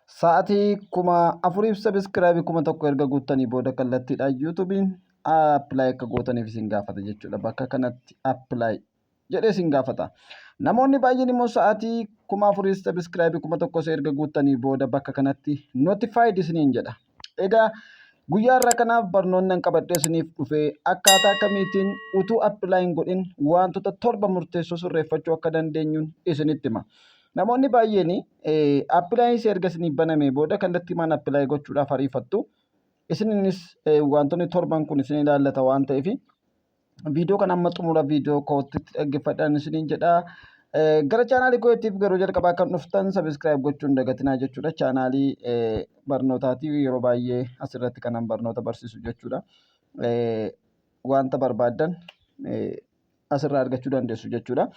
Sa'aatii 4,000 sabiskiraabii 1,000 erga guuttanii booda kallattiidhaan yuutuubiin appilaayi akka gootaniif isin gaafata jechuudha. Bakka kanatti appilaayi jedhee isin gaafata. Namoonni baay'een immoo sa'aatii 4,000 sabiskiraabii 1,000 erga guuttanii booda bakka kanatti nootifaayid isiniin jedha. Egaa guyyaa irraa kanaaf barnoonni qabadhee isiniif dhufee akkaataa kamiitiin utuu appilaayin godhin wantoota 7 murteessoo sirreeffachuu akka dandeenyuun isinitti hima. Namoonni baay'een appilaayiin erga isinii banamee booda kallattiimaan appilaayi gochuudhaaf ariifattu. Isinis wantoonni 7 kun isin ilaallata waan ta'eef viidiyoo kana amma xumura viidiyoo kootti dhaggeeffadhaan isiniin jedha. Gara chaanaalii kootiif garuu jalqabaa kan dhuftan sabiskiraayib gochuun dagatinaa jechuudha. Chaanaalii barnootaatiif yeroo baay'ee asirratti kanan barnoota barsiisu jechuudha. Wanta barbaaddan asirraa argachuu dandeessu jechuudha.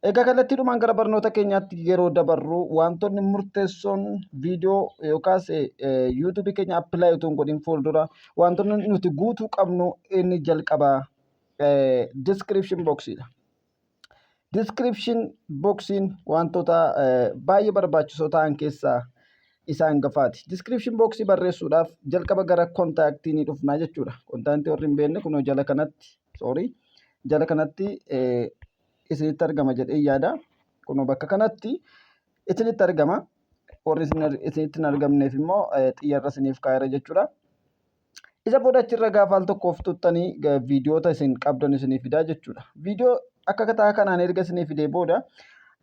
Egaa kallattiidhumaan gara barnoota keenyaatti yeroo dabarru wantoonni murteessoon viidiyoo yookaas yuutuubii keenya appilaayi utuu hin godhin fuuldura wantoonni nuti guutuu qabnu inni jalqabaa diskiripshin booksiidha. Diskiripshin booksiin wantoota baay'ee barbaachisoo ta'an keessaa isa hangafaati. Diskiripshin booksii barreessuudhaaf jalqaba gara kontaaktii ni dhufnaa jechuudha. Kontaaktii warri hin beekne kunoo jala kanatti isinitti argama jedhee yaada. Kunoo bakka kanatti isinitti argama. Warri isinitti hin argamneef immoo xiyyaarra isiniif kaa'eera jechuudha. Isa booda achirra gaafa al tokkoof tuttanii viidiyoota isin qabdan isinii fidaa jechuudha. Viidiyoo akka kanaan erga isinii fidee booda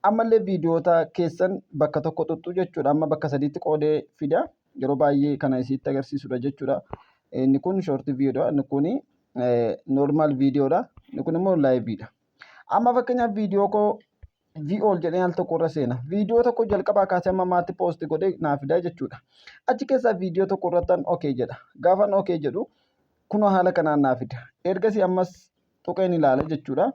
ammallee viidiyoota keessan bakka tokko tuttu jechuudha. Amma bakka sadiitti qoodee fida. Yeroo baay'ee kana isinitti agarsiisudha jechuudha. Inni kun shoortii viidiyoodha. Inni kun noormaal viidiyoodha. Inni kun immoo laayiviidha. Amma fakkeenyaaf viidiyoo koo VOL jedhee al tokko irra seena. Viidiyoo tokko jalqabaa kaasee amma maatti poosti godhee naa fidaa jechuudha. Achi keessaa viidiyoo tokko irrattan OK jedha. Gaafan OK jedhu kunoo haala kanaan naa fida. Ergasii ammas tuqeen ilaala jechuudha.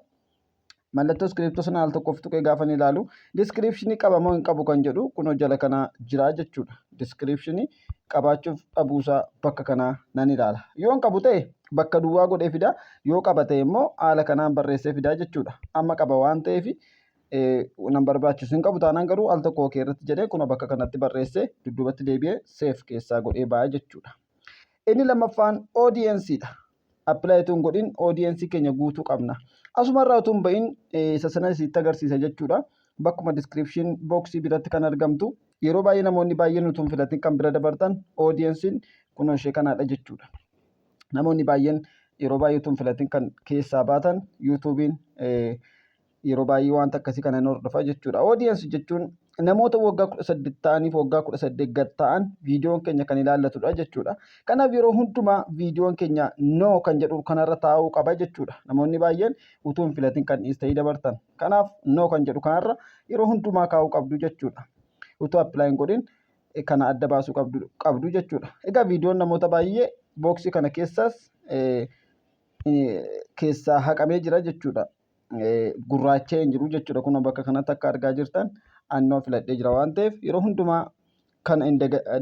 Mallattoo iskiriiptoo sana al tokkoof tuqee gaafan ilaalu diskiripshinii qaba moo hin qabu kan jedhu kunoo jala kana jira jechuudha. Diskiripshinii qabaachuuf dhabuusaa bakka kanaa nan ilaala. Yoo hin qabu ta'e bakka duwwaa godhee fida. Yoo qaba ta'e immoo haala kanaan barreessee fidaa jechuudha. Amma qaba waan ta'eef nan barbaachisu hin qabu taanaan garuu al tokko OK irratti jedhee kunoo bakka kanatti barreessee dudduubatti deebi'ee seef keessaa godhee ba'a jechuudha. Inni lammaffaan oodiyensiidha. Appilaayituu hin godhin oodiyensii keenya guutuu qabna. Asumarraa utuu hin bahin isa sana isinitti agarsiisa jechuudha. Bakkuma diskiripshin booksii biratti kan argamtu yeroo baay'ee namoonni baay'een utuu hin filatin kan bira dabartan oodiyensiin kunoo ishee kanaadha jechuudha. Namoonni baay'een yeroo baay'ee utuu hin filatin kan keessaa baatan yuutuubiin yeroo baay'ee wanta akkasii kana hordofa jechuudha. Oodiyensii jechuun namoota waggaa 18 ta'aniif waggaa 18 gad ta'an viidiyoon keenya kan ilaallatudha jechuudha. Kanaaf yeroo hundumaa viidiyoon keenya no kan jedhu kanarra taa'uu qaba jechuudha. Namoonni baay'een utuu hin filatin kan dhiistanii dabartan. Kanaaf no kan jedhu kanarra yeroo hundumaa kaa'uu qabdu jechuudha. Utuu appilaayin godhin kana adda baasuu qabdu jechuudha. Egaa viidiyoon namoota baay'ee booksii kana keessaa haqamee jira jechuudha. Gurraacha'ee hin jiru jechuudha. Kun bakka kanatti akka argaa jirtan annoo filadhee jira waan ta'eef yeroo hundumaa kana hin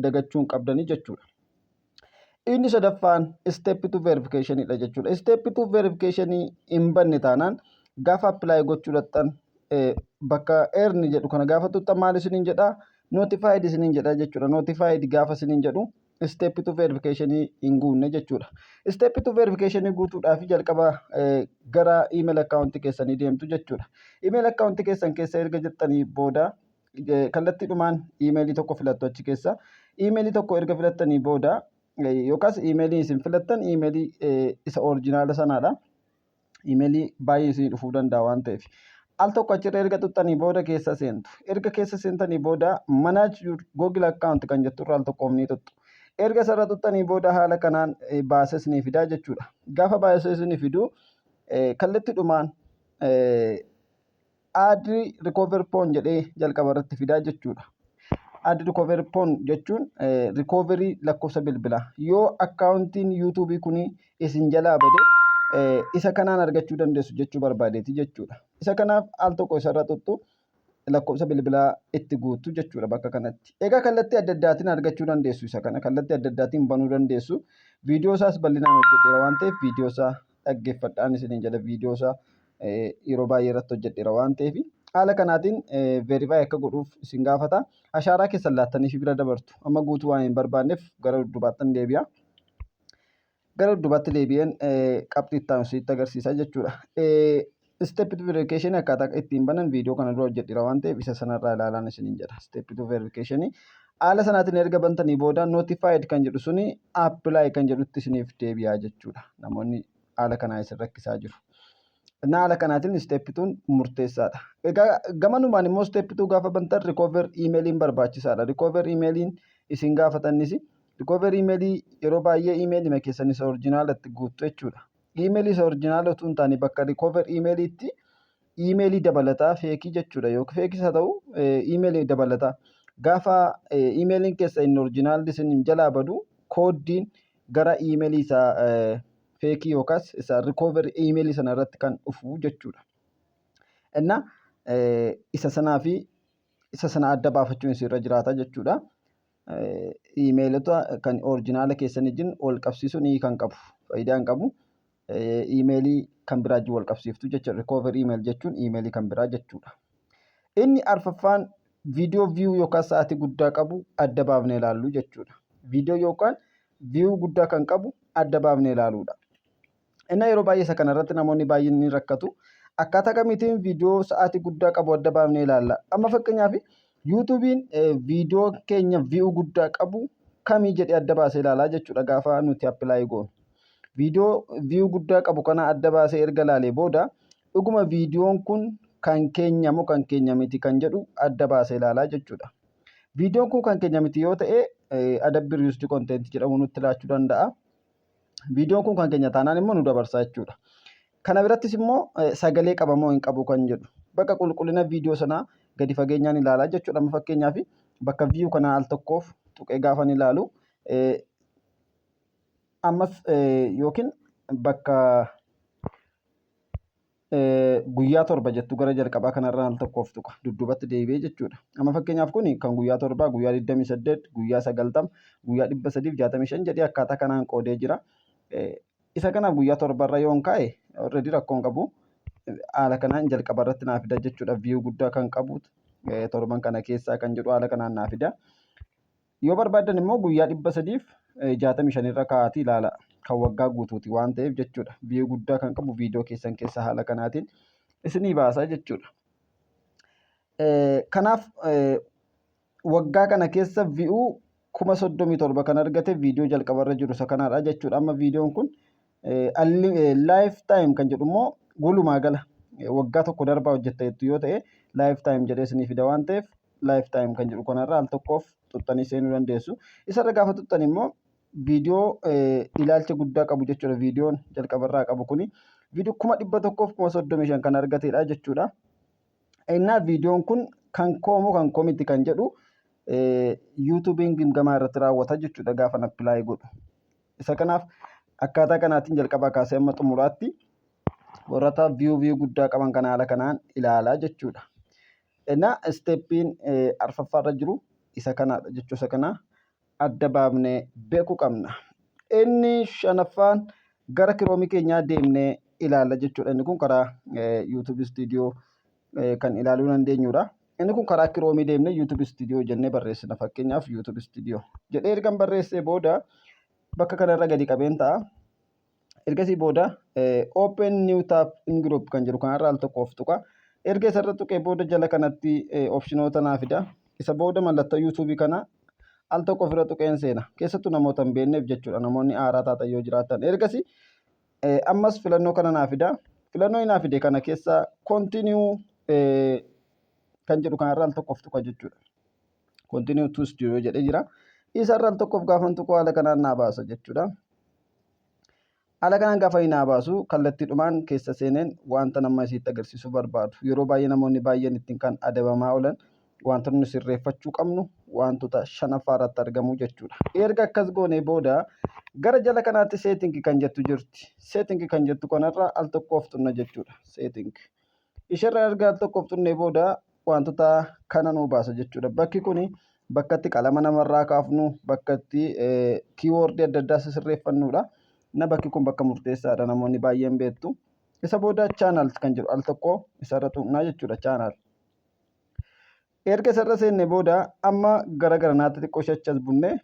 dagachuu hin qabdanii jechuudha. Inni sadaffaan step to verificationidha jechuudha. Step to verificationii hin banne taanaan gaafa appilaayi gochuudhaan bakka eerni jedhu kana gaafa tuttan maal isiniin jedhaa? Notified isiniin jedha jechuudha. Notified gaafa isiniin jedhu step to verificationii hin guunne jechuudha. Step to verificationii guutuudhaaf jalqaba gara email account keessanii deemtu jechuudha. Email account keessan keessa erga jettanii booda kallattiidhumaan emailii tokko filattu achi keessa. Emailii tokko erga filattanii booda yookaas emailii isin filattan emailii isa oriijinaala sanaadha. Emailii baay'ee isin dhufuu danda'a waan ta'eef. Al tokko achirra erga tuttanii booda keessa seentu. Erga keessa seentanii booda manage your Google account kan jettu irraa al tokkoof ni tuttu. Erga sarara tuttanii booda haala kanaan baasee isinii fidaa jechuudha. Gaafa baasee isinii fidu kallattiidhumaan add recover phone jedhee jalqaba irratti fidaa jechuudha. Add recover phone jechuun recovery lakkoofsa bilbilaa. Yoo akkaawuntiin yuutuubii kun isin jalaa bade isa kanaan argachuu dandeessu jechuu barbaadeeti jechuudha. Isa kanaaf al tokko isarra tuttu lakkoofsa bilbilaa itti guutu jechuudha bakka kanatti. Egaa kallattii adda addaatiin argachuu dandeessu isa kana. Kallattii adda addaatiin banuu dandeessu. Viidiyoo isaas bal'inaan hojjedheera waan ta'eef viidiyoo isaa dhaggeeffadhaan isiniin jala viidiyoo isaa yeroo baay'ee irratti hojjedheera waan ta'eef Haala kanaatiin verify akka godhuuf isin gaafata. Ashaaraa keessan laattanii fi bira dabartu. Amma guutuu waan hin barbaanneef gara duddubaatti deebi'a. Gara duddubaatti deebi'een qabxii itti aanu sitti agarsiisa jechuudha. Step to verification akkaataa ittiin banan viidiyoo kana dura hojjedheera waan ta'eef isa sanarraa ilaalaan isiniin jedha. Step to verification haala sanaatiin erga bantanii booda notified kan jedhu suni apply kan jedhutti isiniif deebi'a jechuudha. Namoonni haala kanaa isin rakkisaa jiru. Haala kanaatiin step 2 murteessaadha. Egaa gamanumaan immoo step 2 gaafa bantan recover emailiin barbaachisaadha. Recover emailiin isin gaafatanis recover emailii yeroo baay'ee emailii keessan isa originaalatti guuttu jechuudha. Emailii isa originaalaa utuu hin taane bakka recover emailiitti emailii dabalataa feekii jechuudha. Yookiin feekis haa ta'u emailii dabalataa gaafa emailiin keessa inni originaalli isin jalaa badu koodiin gara emailii isaa feekii yookaas isa recover emailii sana irratti kan dhufu jechuudha. Innaa isa sanaa fi isa sana adda baafachuun isirra jiraata jechuudha. Emailota kan originala keessan wajjin wal qabsiisuun kan qabu faayidaa hin qabu. Emailii kan biraa wajjin wal qabsiiftu jechuudha. Recover email jechuun emailii kan biraa jechuudha. Inni arfaffaan viidiyoo view yookaan sa'aatii guddaa qabu adda baafnee ilaallu jechuudha. Viidiyoo yookaan view guddaa kan qabu adda baafnee ilaaluudha. Inni yeroo baay'ee isa kanarratti namoonni baay'een ni rakkatu. Akkaataa kamiitiin viidiyoo sa'aatii guddaa qabu adda baafnee ilaalla. Amma fakkeenyaaf yuutuubiin viidiyoo keenya view guddaa qabu kamii jedhee adda baasee ilaalaa jechuudha gaafa nuti appilaayi goonu. Viidiyoo view guddaa qabu kana adda baasee erga ilaalee booda dhuguma viidiyoon kun kan keenya moo kan keenya miti kan jedhu adda baasee ilaalaa jechuudha. Viidiyoon kun kan keenya miti yoo ta'e adabbii reused content jedhamu nutti laachuu danda'a. Viidiyoon kun kan keenya taanaan immoo nu dabarsa jechuudha. Kana birattis immoo sagalee qaba moo hin qabu kan jedhu bakka qulqullina viidiyoo sanaa gadi fageenyaan ilaalaa jechuudha. Amma fakkeenyaaf bakka view kanaa al tokkoof tuqee gaafan ilaalu ammas yookiin bakka guyyaa 7 jettu gara jalqabaa kanarraa al tokkoof tuqa dudduubatti deebi'ee jechuudha. Amma fakkeenyaaf kun kan guyyaa 7 guyyaa 28 guyyaa 90 guyyaa 365 jedhee akkaataa kanaan qoodee jira. Isa kanaaf guyyaa 7 irra yoon kaa'e already rakkoon qabu. Haala kanaan jalqaba irratti naa fida jechuudha. View guddaa kan qabu 7 kana keessaa kan jedhu haala kanaan naa fida. Yoo barbaadan immoo guyyaa 365 irra kaa'atii ilaala. Kan waggaa guutuuti waan ta'eef jechuudha. View guddaa kan qabu viidiyoo keessan keessa haala kanaatiin isinii baasaa jechuudha. Kanaaf waggaa kana keessa view 37,000 kan argate viidiyoo jalqaba irra jiru isa kanaadha jechuudha. Amma viidiyoon kun lifetime kan jedhu immoo walumaa gala waggaa tokko darbaa hojjetteettu yoo ta'e lifetime jedhee isinii fida waan ta'eef lifetime kan jedhu kanarraa al tokkoof tuttanii seenuu dandeessu. Isarra gaafa tuttan immoo viidiyoo ilaalcha guddaa qabu jechuudha. Viidiyoon jalqabarraa qabu kuni viidiyoo 135 kan argatedha jechuudha. Innaa viidiyoon kun kan koomoo kan koomiti kan jedhu yuutuubiin gimgamaa irratti raawwata jechuudha gaafa appilaayi godhu. Isa kanaaf akkaataa kanaatiin jalqabaa kaasee amma xumuraatti warroota view guddaa qaban kana haala kanaan ilaalaa jechuudha. Innaa steppiin arfaffaarra jiru isa kanaadha jechuudha. Isa kana adda baafnee beekuu qabna. Inni shanaffaan gara kiroomii keenyaa deemnee ilaalla jechuudha. Inni kun karaa YouTube Studio kan ilaaluu dandeenyudha. Inni kun karaa kiroomii deemnee YouTube Studio jennee barreessina. Fakkeenyaaf YouTube Studio jedhee ergan barreessee booda bakka kanarra gadi qabeen ta'a. Ergasii booda Open New Tab in Group kan jedhu kanarra al tokkoof tuqa. Erga isarra tuqee booda jala kanatti opshinoota naa fida. Isa booda mallattoo YouTube kana al tokko ofirra tuqeen seena. Keessattuu namoota hin beekneef jechuudha. Namoonni haaraa taatan yoo jiraatan. Ergasii ammas filannoo kana naa fida. Filannoo naa fide kana keessa continue kan jedhu kanarra al tokkoof tuqa jechuudha. Continue to studio jedhee jira. Isarra al tokkoof gaafan tuqu haala kanaan naa baasa jechuudha. Haala kanaan gaafa naa baasu kallattiidhumaan keessa seeneen wanta nama isitti agarsiisuu barbaadu. Yeroo baay'ee namoonni baay'een ittiin kan adabamaa oolan wanta nuti sirreeffachuu qabnu wantoota shanaffaa irratti argamu jechuudha. Erga akkas goonee booda gara jala kanaatti seetingi kan jettu jirti. Seetingi kan jettu kanarra al tokkoof tunna jechuudha. Seetingi. Isheerra erga al tokkoof tunnee booda wantoota kana nuu baasa jechuudha. Bakki kuni bakka itti qalama namarraa kaafnu, bakka itti kiiwoordii adda addaa sirreeffannudha. Na bakki kun bakka murteessaadha. Namoonni baay'een beektu. Isa booda chaanal kan jedhu al tokko isarra tuqnaa jechuudha. Chaanal. Erga isarra seenne booda amma gara garanaatti xiqqoo shachas bunnee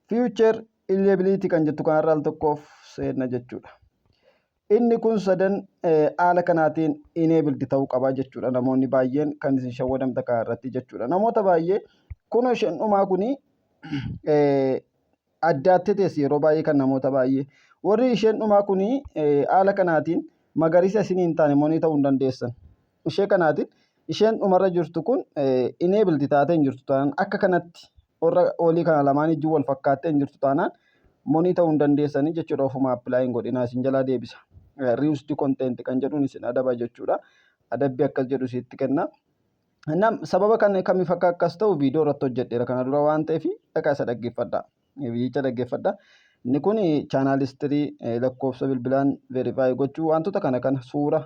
future eligibility kan jettu kanarraa al tokkoof seenna jechuudha. Inni kun sadan haala kanaatiin enabled ta'uu qaba jechuudha. Namoonni baay'een kan isin shawwadamta kana irratti jechuudha. Namoota baay'ee kunoo isheen dhumaa kuni addaatti teessi yeroo baay'ee kan namoota baay'ee. Warri isheen dhumaa kuni haala kanaatiin magariisa isin hin taane monii ta'uu hin dandeessan. Ishee kanaatiin isheen dhumarra jirtu kun enabled taatee hin jirtu taanaan akka kanatti warra olii kana lamaan ijji wal fakkaattee hin jirtu taanaan monii ta'uu hin dandeessanii jechuudha. Ofuma appilaayi hin godhinaa isin jalaa deebisa. Reused content kan jedhuun isin adaba jechuudha. Adabbii akkas jedhu sitti kenna. Sababa kamiif akka akkas ta'u viidiyoo irratti hojjedheera kana dura waan ta'eef dhaqaa isa dhaggeeffadha. Biyyicha dhaggeeffadha. Inni kun chaanaalistirii lakkoofsa bilbilaan verifaayi gochuu wantoota kana suura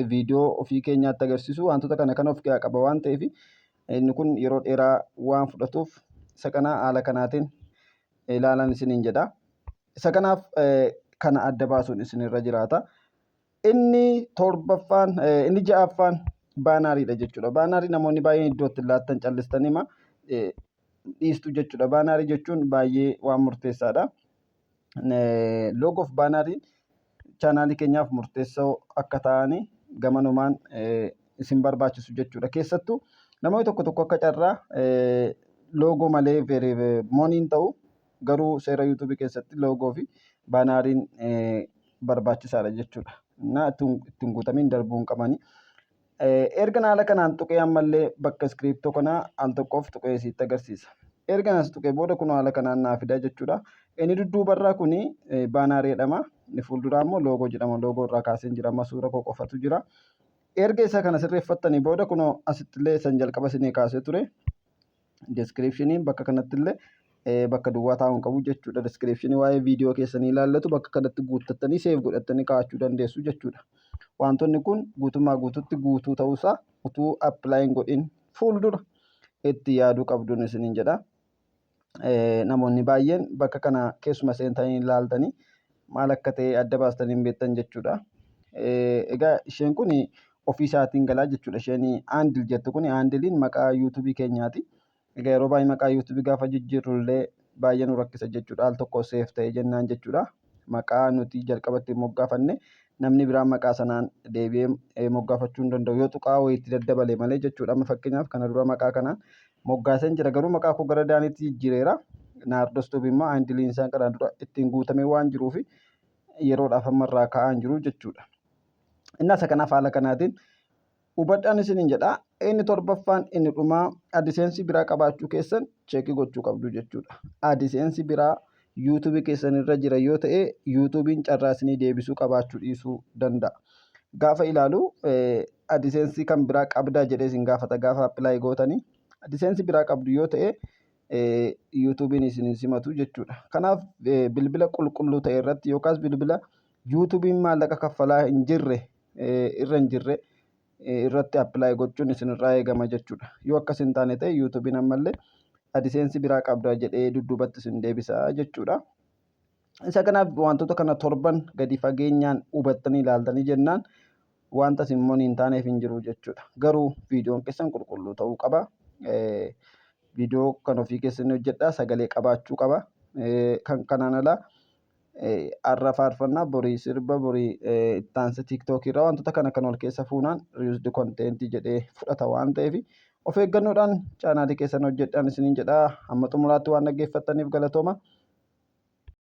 viidiyoo ofii keenyaatti agarsiisu wantoota kana of keessaa qaba waan ta'eef inni kun yeroo dheeraa waan fudhatuuf isa kana haala kanaatiin ilaalan isiniin jedha. Isa kanaaf kana adda baasuun isinirra jiraata. Inni torbaffaan inni ja'affaan baanaariidha jechuudha. Baanaarii namoonni baay'een iddoo itti laattan callistanii dhiistu jechuudha. Baanaarii jechuun baay'ee waan murteessaadha. Loogoo fi baanaariin chaanaalii keenyaaf murteessoo akka ta'anii gamanumaan isin barbaachisu jechuudha. Keessattuu namoonni tokko akka carraa loogoo malee moniin ta'u garuu seera yuutuubii keessatti loogoo fi baanaariin barbaachisaadha jechuudha. Ittiin guutamiin darbuu hin qabani. Erga haala kanaan tuqee ammallee bakka iskiriiptoo kanaa al tokkoof tuqee sitti agarsiisa. Erga as tuqee booda kun haala kanaan naa fida jechuudha. Inni dudduubarraa kun baanaarii jedhama. Inni fuulduraa immoo loogoo jedhama. Loogoo irraa kaasee jira. Amma suura koo qofatu jira. Erga isa kana sirreeffattanii booda kun asittillee san jalqaba isinii kaasee ture. Descriptioniin bakka kanattillee bakka duwwaa taa'uun qabu jechuudha. Descriptionii waa'ee viidiyoo keessanii ilaallatu bakka kanatti guuttattanii seef godhattanii kaa'achuu dandeessu jechuudha. Wantoonni kun guutummaa guutuutti guutuu ta'uusaa utuu appilaayin godhin fuuldura itti yaaduu qabduun isiniin jedha. Namoonni baay'een bakka kana keessuma seentanii ilaaltanii maal akka ta'e adda baastanii hin beektan jechuudha. Egaa isheen kun ofii isaatiin galaa jechuudha. Isheen aandil jettu kun aandiliin maqaa yuutuubii keenyaati. Egaa yeroo baay'ee maqaa yuutuubii gaafa jijjiirrullee baay'ee nu rakkisa jechuudha. Al tokko seef ta'e jennaan jechuudha. Maqaa nuti jalqabatti moggaafanne namni biraan maqaa sanaan deebi'ee moggaafachuu hin danda'u. Yoo tuqaa wayiitti daddabale malee jechuudha. Amma fakkeenyaaf kana dura maqaa kanaan moggaaseen jira. Garuu maqaa koo gara daaniitti jijjiireera. Naardos Tuubii immoo aandiliin isaan kana dura ittiin guutamee waan jiruuf yeroodhaaf ammarraa ka'aa hin jiru jechuudha. Inni isa kanaaf haala kanaatiin hubadhaan isiniin jedha. Inni torbaffaan inni dhumaa adiseensi biraa qabaachuu keessan cheekii gochuu qabdu jechuudha. Adiseensi biraa yuutuubii keessan irra jira yoo ta'e yuutuubiin carraa isinii deebisuu qabaachuu dhiisuu danda'a. Gaafa ilaalu adiseensi kan biraa qabdaa jedhee isin gaafata gaafa appilaayi gootanii. Adiseensi biraa qabdu yoo ta'e yuutuubiin isin simatu jechuudha. Kanaaf bilbila qulqulluu ta'e irratti yookaas bilbila yuutuubiin maallaqa kaffalaa hin jirre irratti appilaayi gochuun isinirraa eegama jechuudha. Yoo akkas hin taane ta'e yuutuubiin ammallee adiseensi biraa qabda jedhee dudduubatti isin deebisa jechuudha. Isa kanaaf wantoota kana torban gadi fageenyaan hubattanii ilaaltanii jennaan wanta isin monii hin taaneef hin jiru jechuudha. Garuu viidiyoon keessan qulqulluu ta'uu qaba. Viidiyoo kan ofii keessanii hojjedhaa sagalee qabaachuu qaba. Kan kanaan alaa har'a faarfannaa borii sirba borii ittaansa tiiktookii irraa wantoota kana kan ol keessa fuunaan reused kontentii jedhee fudhata waan ta'eef of eeggannoodhaan chaanaalii keessan hojjedhaan isiniin jedhaa. Amma xumuraatti waan dhaggeeffattaniif galatooma.